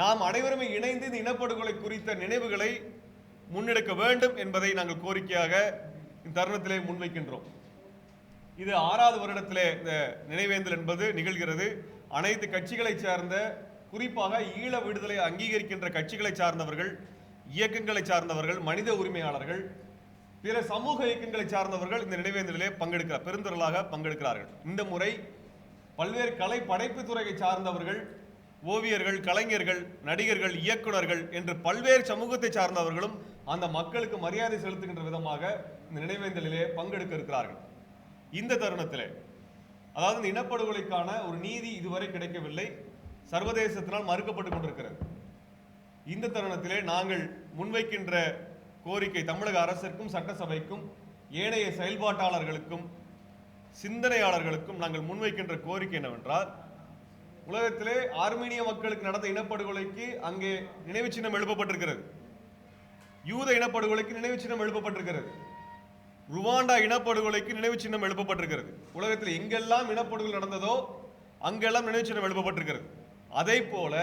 நாம் அனைவருமே இணைந்து இந்த இனப்படுகொலை குறித்த நினைவுகளை முன்னெடுக்க வேண்டும் என்பதை நாங்கள் கோரிக்கையாக இந்த தருணத்திலே முன்வைக்கின்றோம். இது 6வது வருடத்திலே இந்த நினைவேந்தல் என்பது நிகழ்கிறது. அனைத்து கட்சிகளை சார்ந்த, குறிப்பாக ஈழ விடுதலை அங்கீகரிக்கின்ற கட்சிகளை சார்ந்தவர்கள், இயக்கங்களை சார்ந்தவர்கள், மனித உரிமையாளர்கள், பிற சமூக இயக்கங்களை சார்ந்தவர்கள் இந்த நினைவேந்தலிலே பெருந்திரளாக பங்கெடுக்கிறார்கள். இந்த முறை பல்வேறு கலை படைப்பு துறையை சார்ந்தவர்கள், ஓவியர்கள், கலைஞர்கள், நடிகர்கள், இயக்குநர்கள் என்று பல்வேறு சமூகத்தை சார்ந்தவர்களும் அந்த மக்களுக்கு மரியாதை செலுத்துகின்ற விதமாக இந்த நினைவேந்தலிலே பங்கெடுக்க இருக்கிறார்கள். இந்த தருணத்திலே, அதாவது இந்த இனப்படுகொலைக்கான ஒரு நீதி இதுவரை கிடைக்கவில்லை, சர்வதேசத்தினால் மறுக்கப்பட்டுக் கொண்டிருக்கிறது. இந்த தருணத்திலே நாங்கள் முன்வைக்கின்ற கோரிக்கை தமிழக அரசிற்கும், சட்டசபைக்கும், ஏனைய செயல்பாட்டாளர்களுக்கும், சிந்தனையாளர்களுக்கும் நாங்கள் முன்வைக்கின்ற கோரிக்கை என்னவென்றால், உலகத்திலே ஆர்மீனிய மக்களுக்கு நடந்த இனப்படுகொலைக்கு அங்கே நினைவு சின்னம் எழுப்பப்பட்டிருக்கிறது. யூத இனப்படுகொலைக்கு நினைவு சின்னம் எழுப்பப்பட்டிருக்கிறது. ருவாண்டா இனப்படுகொலைக்கு நினைவு சின்னம் எழுப்பப்பட்டிருக்கிறது. உலகத்தில் எங்கெல்லாம் இனப்படுகொலை நடந்ததோ அங்கெல்லாம் நினைவு சின்னம் எழுப்பப்பட்டிருக்கிறது. அதே போல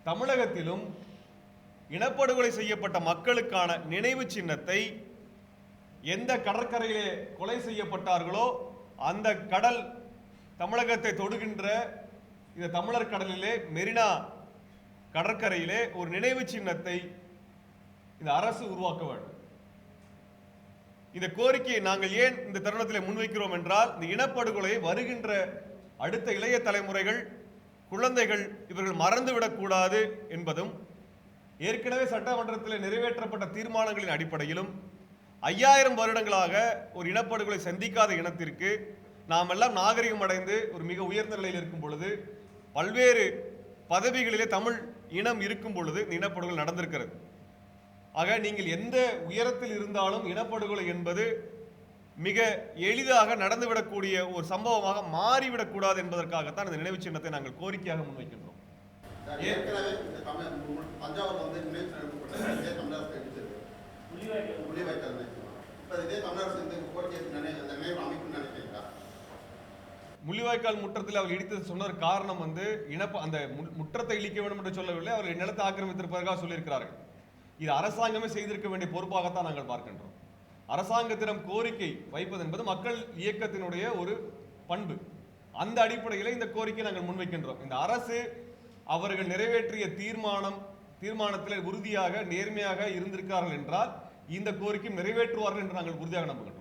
தமிழகத்திலும் இனப்படுகொலை செய்யப்பட்ட மக்களுக்கான நினைவு சின்னத்தை எந்த கடற்கரையிலே கொலை செய்யப்பட்டார்களோ அந்த கடல் தமிழகத்தை தொடுகின்ற இந்த தமிழர் கடலிலே மெரினா கடற்கரையிலே ஒரு நினைவு சின்னத்தை இந்த அரசு உருவாக்க வேண்டும். இந்த கோரிக்கையை நாங்கள் ஏன் இந்த தருணத்தில் முன்வைக்கிறோம் என்றால், இந்த இனப்படுகொலை வருகின்ற அடுத்த இளைய தலைமுறைகள், குழந்தைகள் இவர்கள் மறந்துவிடக்கூடாது என்பதும், ஏற்கனவே சட்டமன்றத்தில் நிறைவேற்றப்பட்ட தீர்மானங்களின் அடிப்படையிலும் 5000 வருடங்களாக ஒரு இனப்படுகொலை சந்திக்காத இனத்திற்கு நாம் எல்லாம் நாகரிகம் அடைந்து ஒரு மிக உயர்ந்த நிலையில் இருக்கும் பொழுது, பல்வேறு பதவிகளிலே தமிழ் இனம் இருக்கும் பொழுது இந்த இனப்படுகொலை நடந்திருக்கிறது. ஆக நீங்கள் எந்த உயரத்தில் இருந்தாலும் இனப்படுகொலை என்பது மிக எளிதாக நடந்துவிடக்கூடிய ஒரு சம்பவமாக மாறிவிடக்கூடாது என்பதற்காகத்தான் இந்த நினைவு சின்னத்தை நாங்கள் கோரிக்கையாக முன்வைக்கின்றோம். முள்ளிவாய்க்கால் முற்றத்தில் அவர் இடித்தது சொன்ன காரணம் அந்த முற்றத்தை இழிக்க வேண்டும் என்று சொல்லவில்லை, அவர் நிலத்தை ஆக்கிரமித்திருப்பதற்காக சொல்லியிருக்கிறார்கள். இது அரசாங்கமே செய்திருக்க வேண்டிய பொறுப்பாகத்தான் நாங்கள் பார்க்கின்றோம். அரசாங்கத்திடம் கோரிக்கை வைப்பது என்பது மக்கள் இயக்கத்தினுடைய ஒரு பண்பு. அந்த அடிப்படையில் இந்த கோரிக்கை நாங்கள் முன்வைக்கின்றோம். இந்த அரசு அவர்கள் நிறைவேற்றிய தீர்மானத்தில் உறுதியாக, நேர்மையாக இருந்திருக்கிறார்கள் என்றால் இந்த கோரிக்கை நிறைவேற்றுவார்கள் என்று நாங்கள் உறுதியாக நம்புகின்றோம்.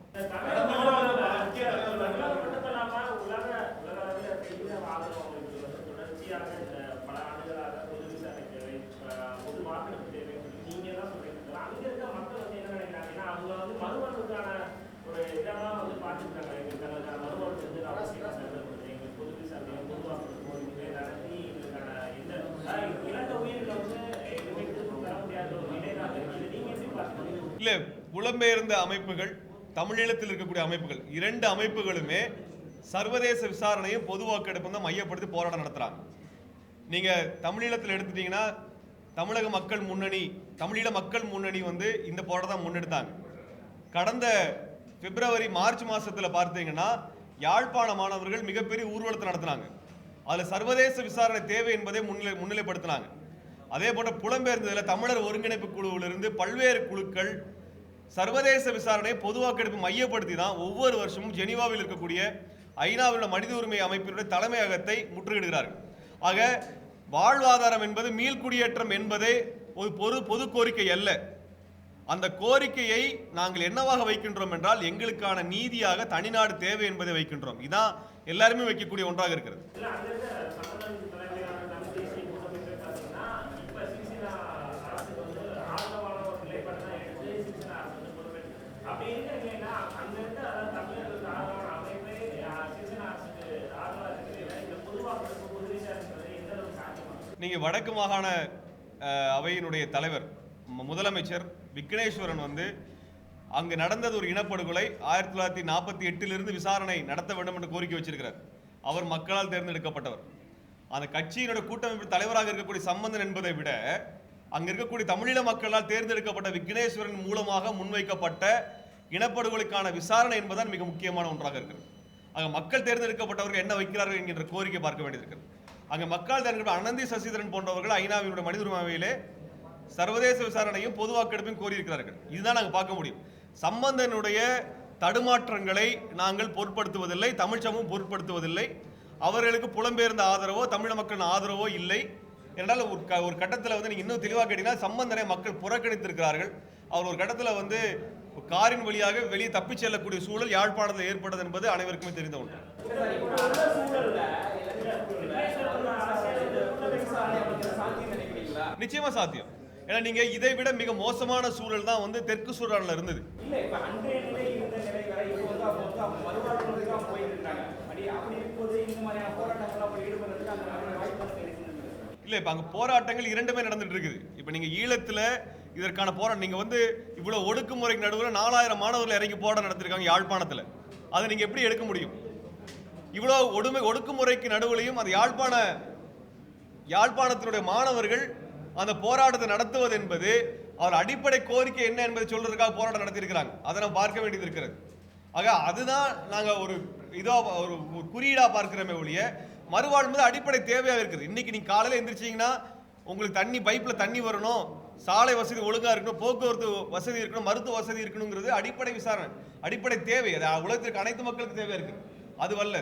இல்ல, புலம்பெயர்ந்த அமைப்புகள், தமிழீழத்தில் இருக்கக்கூடிய அமைப்புகள், 2 அமைப்புகளுமே சர்வதேச விசாரணையும் பொது வாக்கெடுப்பும் தான் மையப்படுத்தி போராட்டம் நடத்துறாங்க. நீங்க தமிழீழத்தில் எடுத்துட்டீங்கன்னா தமிழக மக்கள் முன்னணி, தமிழீழ மக்கள் முன்னணி இந்த போராட்டம் முன்னெடுத்தாங்க. கடந்த பிப்ரவரி மார்ச் மாசத்துல பார்த்தீங்கன்னா யாழ்ப்பாண மாணவர்கள் மிகப்பெரிய ஊர்வலத்தை நடத்தினாங்க. அதுல சர்வதேச விசாரணை தேவை என்பதை முன்னிலைப்படுத்தினாங்க. அதே போன்ற புலம்பெயர்ந்ததில் தமிழர் ஒருங்கிணைப்பு குழுவிலிருந்து பல்வேறு குழுக்கள் சர்வதேச விசாரணை பொது வாக்கெடுப்பு மையப்படுத்தி தான் ஒவ்வொரு வருஷமும் ஜெனீவாவில் இருக்கக்கூடிய ஐநாவிலுள்ள மனித உரிமை அமைப்பினுடைய தலைமையகத்தை முற்றுகையிடுகிறார்கள். ஆக வாழ்வாதாரம் என்பது மீள்குடியேற்றம் என்பதே ஒரு பொது கோரிக்கை அல்ல. அந்த கோரிக்கையை நாங்கள் என்னவாக வைக்கின்றோம் என்றால், எங்களுக்கான நீதியாக தனிநாடு தேவை என்பதை வைக்கின்றோம். இதான் எல்லாருமே வைக்கக்கூடிய ஒன்றாக இருக்கிறது. நீங்க வடக்கு மாகாண அவையினுடைய தலைவர் முதலமைச்சர் விக்னேஸ்வரன் அங்கு நடந்தது ஒரு இனப்படுகொலை, 1948 விசாரணை நடத்த வேண்டும் என்று கோரிக்கை வச்சிருக்கிறார். அவர் மக்களால் தேர்ந்தெடுக்கப்பட்டவர். அந்த கட்சியினுடைய கூட்டமைப்பு தலைவராக இருக்கக்கூடிய சம்பந்தன் என்பதை விட அங்க இருக்கக்கூடிய தமிழீழ மக்களால் தேர்ந்தெடுக்கப்பட்ட விக்னேஸ்வரன் மூலமாக முன்வைக்கப்பட்ட இனப்படுகொலைக்கான விசாரணை என்பதுதான் மிக முக்கியமான ஒன்றாக இருக்கிறது. ஆக மக்கள் தேர்ந்தெடுக்கப்பட்டவர்கள் என்ன வைக்கிறார்கள் என்கின்ற கோரிக்கை பார்க்க வேண்டியிருக்கிறது. அங்க மக்கள் தன்னிடம் அனந்தி சசிதரன் போன்றவர்கள் ஐநாவினுடைய மனித உரிமை அவையிலே சர்வதேச விசாரணையும் பொது வாக்கெடுப்பையும் கோரியிருக்கிறார்கள். இதுதான் நாங்கள் பார்க்க முடியும். சம்பந்தனுடைய தடுமாற்றங்களை நாங்கள் பொருட்படுத்துவதில்லை, தமிழ் சமூகம் பொருட்படுத்துவதில்லை. அவர்களுக்கு புலம்பெயர்ந்த ஆதரவோ தமிழ் மக்களின் ஆதரவோ இல்லை. என்றால் ஒரு கட்டத்தில் வந்து நீங்க இன்னும் தெளிவாக கேட்டீங்கன்னா சம்பந்தனை மக்கள் புறக்கணித்திருக்கிறார்கள். அவர் ஒரு கட்டத்தில் வந்து காரின் வழியாக வெளியே தப்பிச் செல்லக்கூடிய சூழல் யாழ்ப்பாணத்தில் ஏற்பட்டது என்பது அனைவருக்குமே தெரிந்த ஒன்று. நிச்சயமா சாத்தியம். ஏன்னா நீங்க இதை விட மிக மோசமான சூழல் தான் வந்து தெற்கு சூடான்ல இருந்தது. இல்ல இப்ப அங்க போராட்டங்கள் இரண்டுமே நடந்துட்டு இருக்குது. இப்ப நீங்க ஈழத்துல இதற்கான போராட்டம் நீங்க வந்து இவ்வளவு ஒடுக்குமுறைக்கு நடுவில் 4000 மாணவர்கள் இறங்கி போராட்டம் நடத்திருக்காங்க யாழ்ப்பாணத்துல. அதை நீங்க எப்படி எடுக்க முடியும்? இவ்வளவு ஒடுக்குமுறைக்கு நடுவிலையும் அந்த யாழ்ப்பாணத்தினுடைய மாணவர்கள் அந்த போராட்டத்தை நடத்துவது என்பது அவர் அடிப்படை கோரிக்கை என்ன என்பதை சொல்றதுக்காக போராட்டம் நடத்தியிருக்கிறாங்க. அதை நம்ம பார்க்க வேண்டியது இருக்கிறது. ஆக அதுதான் நாங்க ஒரு ஒரு குறியீடா பார்க்கிறோமே ஒழிய மறுவாழ்வு அடிப்படை தேவையாக இருக்குது. இன்னைக்கு நீங்க காலையில எந்திரிச்சீங்கன்னா உங்களுக்கு பைப்ல தண்ணி வரணும், சாலை வசதி ஒழுங்கா இருக்கணும், போக்குவரத்து வசதி இருக்கணும், மருத்துவ வசதி இருக்கணுங்கிறது அடிப்படை விசாரணை, அடிப்படை தேவை. அது உலகத்திற்கு அனைத்து மக்களுக்கு தேவையா இருக்கு. அது வல்ல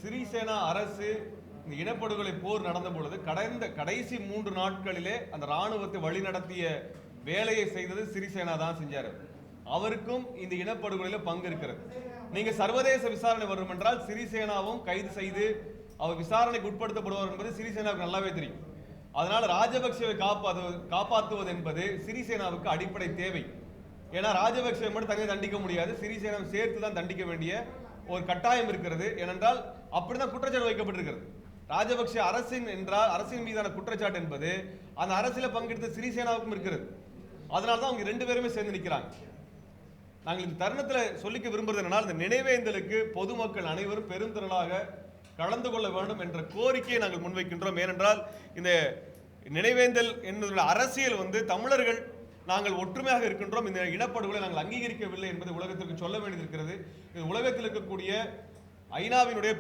சிறிசேனா அரசு இந்த இனப்படுகொலை போர் நடந்த பொழுது கடைசி 3 நாட்களிலே அந்த ராணுவத்தை வழிநடத்திய வேலையை செய்தது சிறிசேனா தான் செஞ்சாரு. அவருக்கும் இந்த இனப்படுகொலையில பங்கு இருக்கிறது. நீங்க சர்வதேச விசாரணை வரும் என்றால் சிறிசேனாவும் கைது செய்து அவர் விசாரணைக்கு உட்படுத்தப்படுவார் என்பது சிறிசேனாவுக்கு நல்லாவே தெரியும். அதனால ராஜபக்சேவை காப்பாற்றுவது என்பது சிறிசேனாவுக்கு அடிப்படை தேவை. ஏன்னா ராஜபக்சேவை மட்டும் தனியாக தண்டிக்க முடியாது, சிறிசேனாவை சேர்த்து தான் தண்டிக்க வேண்டிய ஒரு கட்டாயம் இருக்கிறது. ஏனென்றால் அப்படிதான் குற்றச்சாட்டு வைக்கப்பட்டிருக்கிறது. ராஜபக்சே அரசின் மீதான குற்றச்சாட்டு என்பது அந்த அரசியல பங்கெடுத்த சிறிசேனாவுக்கும் இருக்கிறது. அதனால்தான் அவங்க 2 பேருமே சேர்ந்து நிற்கிறாங்க. நாங்கள் இந்த தருணத்தில் சொல்லிக்க விரும்புறது என்னன்னா, இந்த நினைவேந்தலுக்கு பொதுமக்கள் அனைவரும் பெருந்திரளாக கலந்து கொள்ள வேண்டும் என்ற கோரிக்கையை நாங்கள் முன்வைக்கின்றோம். ஏனென்றால் இந்த நினைவேந்தல் என்பது அரசியல் வந்து தமிழர்கள் நாங்கள் ஒற்றுமையாக இருக்கின்றோம், இந்த இனப்படுகொலை நாங்கள் அங்கீகரிக்கவில்லை என்பதை உலகத்திற்கு சொல்ல வேண்டியிருக்கிறது. இது உலகத்தில் இருக்கக்கூடிய ஐநாவினுடைய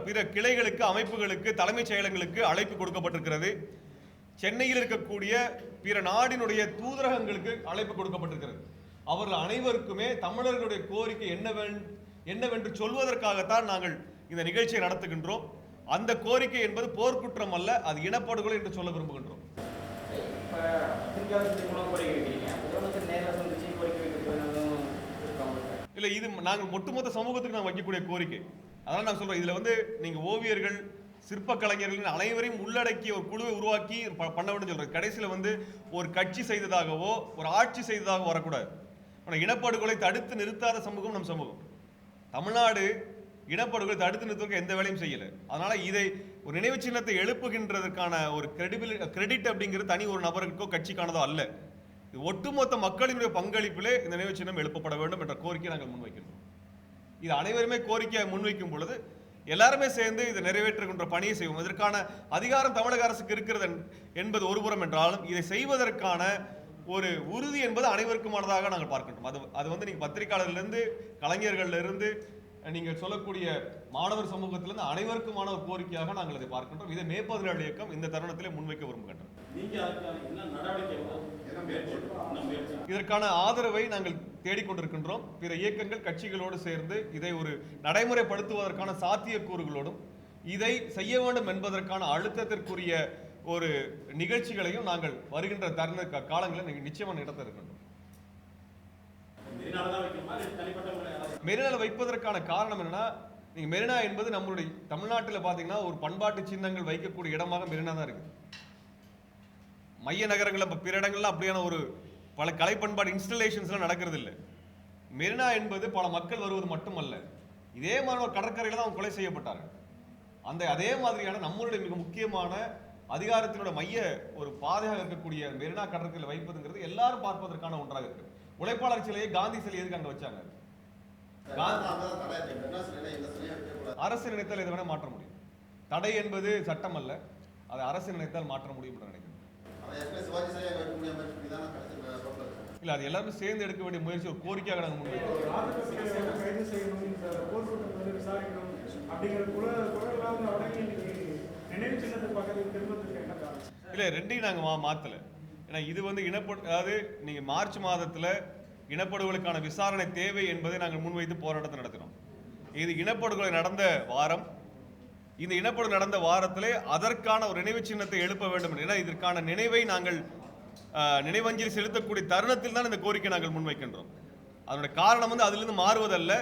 பிற கிளைகளுக்கு, அமைப்புகளுக்கு, தலைமைச் செயலகங்களுக்கு அழைப்பு கொடுக்கப்பட்டிருக்கிறது. சென்னையில் இருக்கக்கூடிய பிற நாடினுடைய தூதரகங்களுக்கு அழைப்பு கொடுக்கப்பட்டிருக்கிறது. அவர்கள் அனைவருக்குமே தமிழர்களுடைய கோரிக்கை என்னவென்று சொல்வதற்காகத்தான் நாங்கள் இந்த நிகழ்ச்சியை நடத்துகின்றோம். அந்த கோரிக்கை என்பது போர்க்குற்றம் அல்ல, அது இனப்படுகொலை என்று சொல்ல விரும்புகின்றோம். இல்ல இது நாங்கள் ஒட்டுமொத்த சமூகத்துக்கு நாங்கள் வைக்கக்கூடிய கோரிக்கை. அதனால நான் சொல்றேன், இதுல வந்து நீங்க ஓவியர்கள், சிற்ப கலைஞர்கள் அனைவரையும் உள்ளடக்கிய ஒரு குழுவை உருவாக்கி பண்ண வேண்டும் சொல்றேன். கடைசியில வந்து ஒரு கட்சி செய்ததாகவோ ஒரு ஆட்சி செய்ததாகவோ வரக்கூடாது. ஆனால் இனப்படுகொலை தடுத்து நிறுத்தாத சமூகம் நம் சமூகம். தமிழ்நாடு இனப்படுகொலை தடுத்து நிறுத்துவதற்கு எந்த வேலையும் செய்யல. அதனால இதை ஒரு நினைவு சின்னத்தை எழுப்புகின்றதற்கான ஒரு கிரெடிட் அப்படிங்கிறது தனி ஒரு நபருக்கோ கட்சிக்கானதோ அல்ல. ஒட்டுமொத்த மக்களினுடைய பங்களிப்பிலே இந்த நினைவு சின்னம் எழுப்பப்பட வேண்டும் என்ற கோரிக்கையை நாங்கள் முன்வைக்கின்றோம். இது அனைவருமே கோரிக்கையை முன்வைக்கும் பொழுது எல்லாருமே சேர்ந்து இதை நிறைவேற்றுகின்ற பணியை செய்வோம். இதற்கான அதிகாரம் தமிழக அரசுக்கு இருக்கிறது என்பது ஒருபுறம் என்றாலும் இதை செய்வதற்கான ஒரு உறுதி என்பது அனைவருக்குமானதாக நாங்கள் பார்க்கின்றோம். அது வந்து நீங்க பத்திரிகையாளர்லேருந்து, கலைஞர்கள்ல நீங்கள் சொல்லக்கூடிய மாணவர் சமூகத்திலிருந்து அனைவருக்குமான ஒரு கோரிக்கையாக நாங்கள் இதை பார்க்கின்றோம். இதை மே 17 இயக்கம் இந்த தருணத்திலே முன்வைக்க விரும்புகின்றோம். இதற்கான ஆதரவை நாங்கள் தேடிக்கொண்டிருக்கின்றோம். பிற இயக்கங்கள், கட்சிகளோடு சேர்ந்து இதை ஒரு நடைமுறைப்படுத்துவதற்கான சாத்தியக்கூறுகளோடும் இதை செய்ய வேண்டும் என்பதற்கான அழுத்தத்திற்குரிய ஒரு நிகழ்ச்சிகளையும் நாங்கள் வருகின்ற தருண காலங்களில் நிச்சயமாக நடத்த இருக்கின்றோம். மெரினால வைப்பதற்கான காரணம் என்னன்னா, நீங்க மெரினா என்பது நம்மளுடைய தமிழ்நாட்டில் பாத்தீங்கன்னா ஒரு பண்பாட்டு சின்னங்கள் வைக்கக்கூடிய இடமாக மெரினா தான் இருக்கு. மைய நகரங்களில் பிற இடங்கள்லாம் அப்படியான ஒரு பல கலை பண்பாடு இன்ஸ்டலேஷன்ஸ்லாம் நடக்கிறது இல்லை. மெரினா என்பது பல மக்கள் வருவது மட்டுமல்ல, இதே மாதிரி ஒரு கடற்கரையில் தான் அவங்க கொலை செய்யப்பட்டார்கள். அதே மாதிரியான நம்மளுடைய மிக முக்கியமான அதிகாரத்தினோட மைய ஒரு பாதையாக இருக்கக்கூடிய மெரினா கடற்கரையில் வைப்பதுங்கிறது எல்லாரும் பார்ப்பதற்கான ஒன்றாக இருக்கு. உழைப்பாளர் சிலையை, காந்தி சிலை எதுக்கு அங்க வச்சாங்க? அரசு நினைத்தால் இதை வேணா மாற்ற முடியும். தடை என்பது சட்டம் அல்ல, அதை அரசு நினைத்தால் மாற்ற முடியும் என்று நினைக்கிறேன். இல்ல அது எல்லாரும் சேர்ந்து எடுக்க வேண்டிய முயற்சி, ஒரு கோரிக்கையாக நாங்கள் முன்வைக்கிறோம். கைது செய்யணும், இந்த போர்க்கூட்டம் வந்து விசாரிக்கணும் அப்படிங்கிற குரல்லாம் அடங்கி நினைவு சின்னத்துக்கு பக்கத்தில் திரும்பத்துக்கு என்ன காரணம்? இல்லை, ரெண்டையும் நாங்கள் மாற்றலை. ஏன்னா இது வந்து அதாவது நீங்கள் மார்ச் மாதத்தில் இனப்படுகொலைக்கான விசாரணை தேவை என்பதை நாங்கள் முன்வைத்து போராட்டத்தை நடத்தினோம். இது இனப்படுகொலை நடந்த வாரம். இந்த இனப்படுகொலை நடந்த வாரத்திலே அதற்கான ஒரு நினைவு சின்னத்தை எழுப்ப வேண்டும். ஏன்னா இதற்கான நினைவை நாங்கள் நினைவஞ்சலி செலுத்தக்கூடிய தருணத்தில் தான் இந்த கோரிக்கை நாங்கள் முன்வைக்கின்றோம். அதனுடைய காரணம் வந்து அதிலிருந்து மாறுவதல்ல.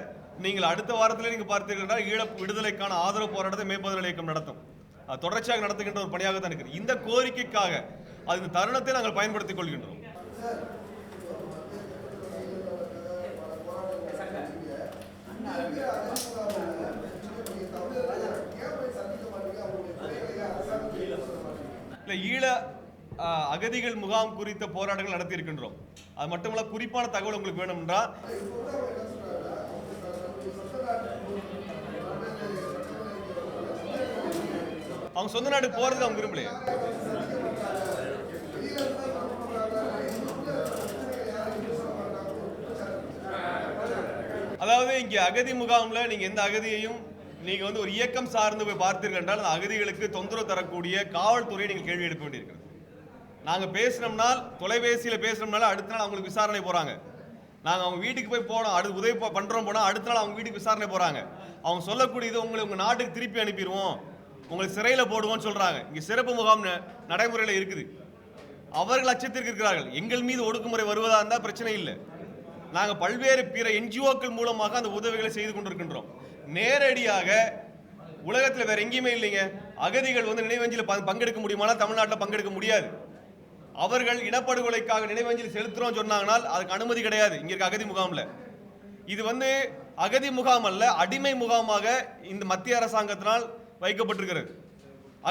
நீங்கள் அடுத்த வாரத்திலே நீங்கள் பார்த்தீர்கள் என்றால் ஈழ விடுதலைக்கான ஆதரவு போராட்டத்தை மே 17 இயக்கம் நடத்தும். அது தொடர்ச்சியாக நடத்துகின்ற ஒரு பணியாக தான் இருக்குது. இந்த கோரிக்கைக்காக அது இந்த தருணத்தை நாங்கள் பயன்படுத்திக் கொள்கின்றோம். ஈழ அகதிகள் முகாம் குறித்த போராட்டங்கள் நடத்தி இருக்கின்றோம். அது மட்டுமல்ல, குறிப்பான தகவல் உங்களுக்கு வேணும் என்றால் அவங்க சொந்த நாட்டுக்கு போறது அவங்க விரும்பலையே. அதாவது இங்கே அகதி முகாம்ல நீங்க எந்த அகதியையும் நீங்க வந்து ஒரு இயக்கம் சார்ந்து போய் பார்த்தீர்கள் என்றால் அந்த அகதிகளுக்கு தொந்தரவு தரக்கூடிய காவல்துறையை நீங்கள் கேள்வி எழுப்ப வேண்டியிருக்கிறது. நாங்க பேசினோம்னால், தொலைபேசியில பேசினோம்னால அடுத்த நாள் அவங்களுக்கு விசாரணை போறாங்க. நாங்க அவங்க வீட்டுக்கு போய் போனோம், அடுத்து உதவி பண்றோம் போனா அடுத்த நாள் அவங்க வீட்டுக்கு விசாரணை போறாங்க. அவங்க சொல்லக்கூடியது உங்களை உங்க நாட்டுக்கு திருப்பி அனுப்பிடுவோம், உங்களை சிறையில் போடுவோம்னு சொல்றாங்க. இங்க சிறப்பு முகாம் நடைமுறையில் இருக்குது. அவர்கள் அச்சத்திற்கு இருக்கிறார்கள். எங்கள் மீது ஒடுக்குமுறை வருவதா இருந்தால் பிரச்சனை இல்லை. நாங்கள் பல்வேறு பிற என்ஜிஓக்கள் மூலமாக அந்த உதவிகளை செய்து கொண்டிருக்கின்றோம். நேரடியாக உலகத்தில் வேற எங்கேயுமே இல்லைங்க. அகதிகள் வந்து நினைவஞ்சலி பங்கெடுக்க முடியுமானா தமிழ்நாட்டில் பங்கெடுக்க முடியாது. அவர்கள் இனப்படுகொலைக்காக நினைவஞ்சலி செலுத்துறோம் சொன்னாங்கனால் அதுக்கு அனுமதி கிடையாது இங்க இருக்க அகதி முகாம்ல. இது வந்து அகதி முகாம் அல்ல, அடிமை முகாமாக இந்த மத்திய அரசாங்கத்தினால் வைக்கப்பட்டிருக்கிறது.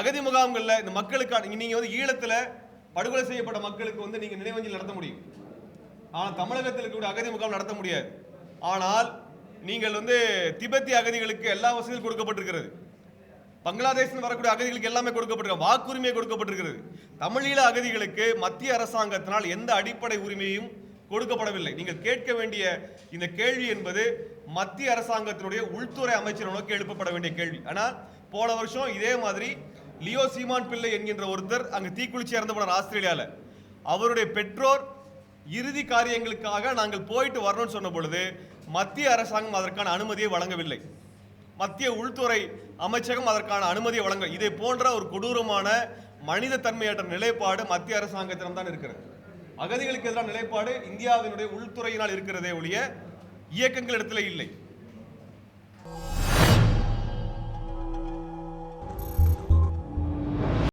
அகதி முகாம்கள்ல இந்த மக்களுக்கான நீங்க வந்து ஈழத்துல படுகொலை செய்யப்பட்ட மக்களுக்கு வந்து நீங்க நினைவஞ்சலி நடத்த முடியும். ஆனால் தமிழகத்தில் இருக்கக்கூடிய அகதி முகாம் நடத்த முடியாது. ஆனால் நீங்கள் வந்து திபெத்திய அகதிகளுக்கு எல்லா வசதியும் கொடுக்கப்பட்டிருக்கிறது. பங்களாதேஷில் வரக்கூடிய அகதிகளுக்கு எல்லாமே கொடுக்கப்பட்டிருக்கிறது. வாக்குரிமை கொடுக்கப்பட்டிருக்கிறது. தமிழீழ அகதிகளுக்கு மத்திய அரசாங்கத்தினால் எந்த அடிப்படை உரிமையும் கொடுக்கப்படவில்லை. நீங்கள் கேட்க வேண்டிய இந்த கேள்வி என்பது மத்திய அரசாங்கத்தினுடைய உள்துறை அமைச்சரை நோக்கி எழுப்பப்பட வேண்டிய கேள்வி. ஆனால் போன வருஷம் இதே மாதிரி லியோ சீமான் பிள்ளை என்கின்ற ஒருத்தர் அங்கு தீக்குளிச்சு இறந்து போனார் ஆஸ்திரேலியாவில். அவருடைய பெற்றோர் இறுதி காரியங்களுக்காக நாங்கள் போயிட்டு வரணும்னு சொன்ன பொழுது மத்திய அரசாங்கம் அதற்கான அனுமதியை வழங்கவில்லை. மத்திய உள்துறை அமைச்சகம் அதற்கான அனுமதியை வழங்க. இதை போன்ற ஒரு கொடூரமான மனித தன்மையற்ற நிலைப்பாடு மத்திய அரசாங்கத்திடம் தான் இருக்கிறது. அகதிகளுக்கு எதிரான நிலைப்பாடு இந்தியாவினுடைய உள்துறையினால் இருக்கிறதே ஒழிய இயக்கங்கள் இடத்துல இல்லை.